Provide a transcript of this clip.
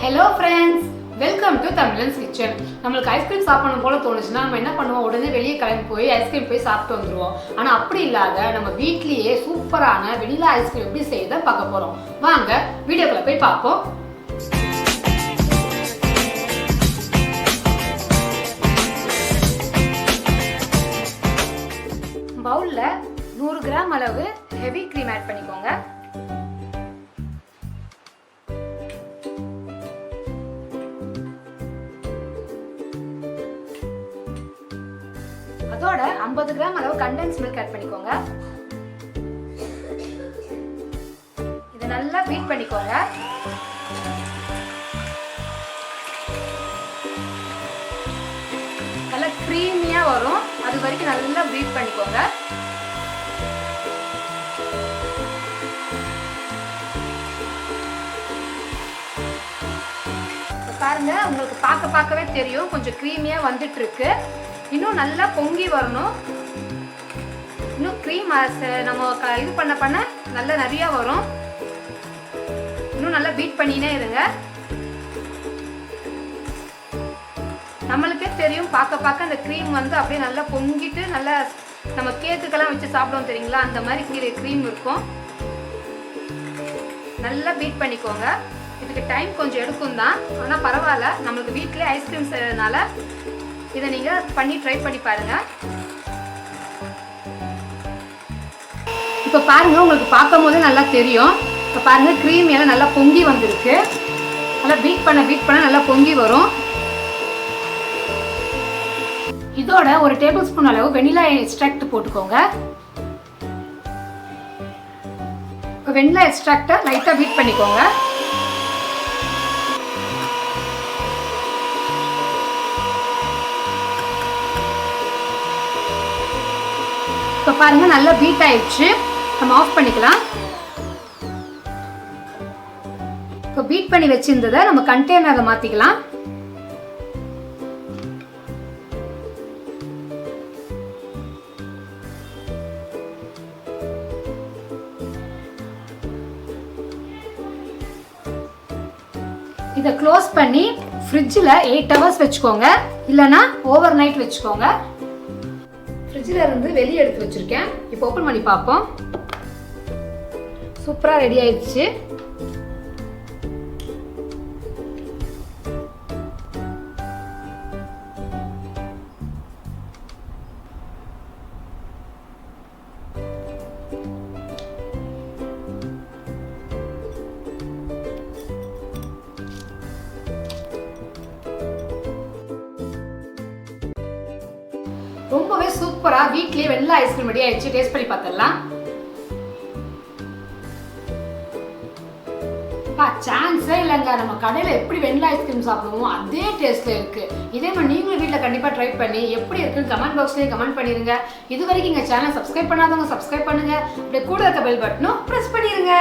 Hello friends, welcome to Tamizhan'S kitchen. நம்மளுக்கு ice cream சாப்பிடணும் போல தோணுச்சுன்னா நம்ம என்ன பண்ணுவோம், உடனே வெளியே கிளம்பி போய் ஐஸ்கிரீம் போய் சாப்பிட்டு வந்துருவோம். ஆனா அப்படி இல்லாத நம்ம வீட்லயே சூப்பரான வெனிலா ஐஸ்கிரீம் எப்படி செய்யறத பார்க்க போறோம். வாங்க வீடியோக்குள்ள போய் பார்ப்போம். பவுல்ல 100 கிராம் அளவு ஹெவி க்ரீம் ஆட் பண்ணிக்கோங்க. அதோட 50 கிராம் அளவு கண்டென்ஸ்ட் மில்க் ஆட் பண்ணிக்கோங்க. இத நல்லா பீட் பண்ணிக்கோங்க. நல்லா க்ரீமியா வரும், அது வரைக்கும் நல்லா பீட் பண்ணிக்கோங்க. பாருங்க, உங்களுக்கு பார்க்கவே தெரியும் கொஞ்சம் க்ரீமியா வந்துட்டு இருக்கு. இன்னும் நல்லா பொங்கி வரணும். இன்னும் க்ரீம் நம்ம இது பண்ண நல்லா நிறைய வரும். இன்னும் நல்லா பீட் பண்ணினே இருங்க. நம்மளுக்கே தெரியும் பார்க்க அந்த க்ரீம் வந்து அப்படியே நல்லா பொங்கிட்டு நல்லா நம்ம கேக்குக்கெல்லாம் வச்சு சாப்பிடுவோம் தெரியுங்களா, அந்த மாதிரி க்ரீம் இருக்கும். நல்லா பீட் பண்ணிக்கோங்க. இதுக்கு டைம் கொஞ்சம் எடுக்கும் தான், ஆனால் பரவாயில்ல, நம்மளுக்கு வீட்டிலே ஐஸ்கிரீம் செய்யறதுனால இதை நீங்க ட்ரை பண்ணி பாருங்க. இப்போ பாருங்க, உங்களுக்கு பார்க்கும் போதே நல்லா தெரியும். இப்போ பாருங்க, க்ரீம் எல்லாம் நல்லா பொங்கி வந்திருக்கு. நல்லா பீட் பண்ண நல்லா பொங்கி வரும். இதோட ஒரு டேபிள் ஸ்பூன் அளவு வெனிலா எக்ஸ்ட்ராக்ட் போட்டுக்கோங்க. வெனிலா எக்ஸ்ட்ராக்டை லைட்டா பீட் பண்ணிக்கோங்க. இப்போ பாருங்க, நல்லா பீட் ஆயிடுச்சு. நம்ம ஆஃப் பண்ணிக்கலாம். இப்போ பீட் பண்ணி வச்சிருந்ததை நம்ம கண்டெய்னர்ல மாத்திக்கலாம். இதை க்ளோஸ் பண்ணி ஃப்ரிட்ஜில் 8 ஹவர்ஸ் வச்சுக்கோங்க, இல்லைன்னா ஓவர் நைட் வச்சுக்கோங்க. ஃப்ரிட்ஜில் இருந்து வெளியே எடுத்து வச்சிருக்கேன். இப்போ ஓப்பன் பண்ணி பார்ப்போம். சூப்பராக ரெடி ஆயிடுச்சு. ரொம்பவே சூப்பரா வீட்லயே வெனிலா ஐஸ்கிரீம் ரெடி ஆயிடுச்சு. டேஸ்ட் பண்ணி பார்த்தலாம். சான்ஸே இல்லைங்க, நம்ம கடையில் எப்படி வெனிலா ஐஸ்கிரீம் சாப்பிடுவோம் அதே டேஸ்ட்ல இருக்கு. இதே மாதிரி நீங்களும் வீட்டில் கண்டிப்பாக ட்ரை பண்ணி எப்படி இருக்குன்னு கமெண்ட் பாக்ஸ்லேயே கமெண்ட் பண்ணிடுங்க. இது வரைக்கும் எங்கள் சேனல் சப்ஸ்கிரைப் பண்ணாதவங்க சப்ஸ்கிரைப் பண்ணுங்க. அப்படியே கூட இருக்க பெல் பட்டனும் ப்ரெஸ் பண்ணிடுங்க.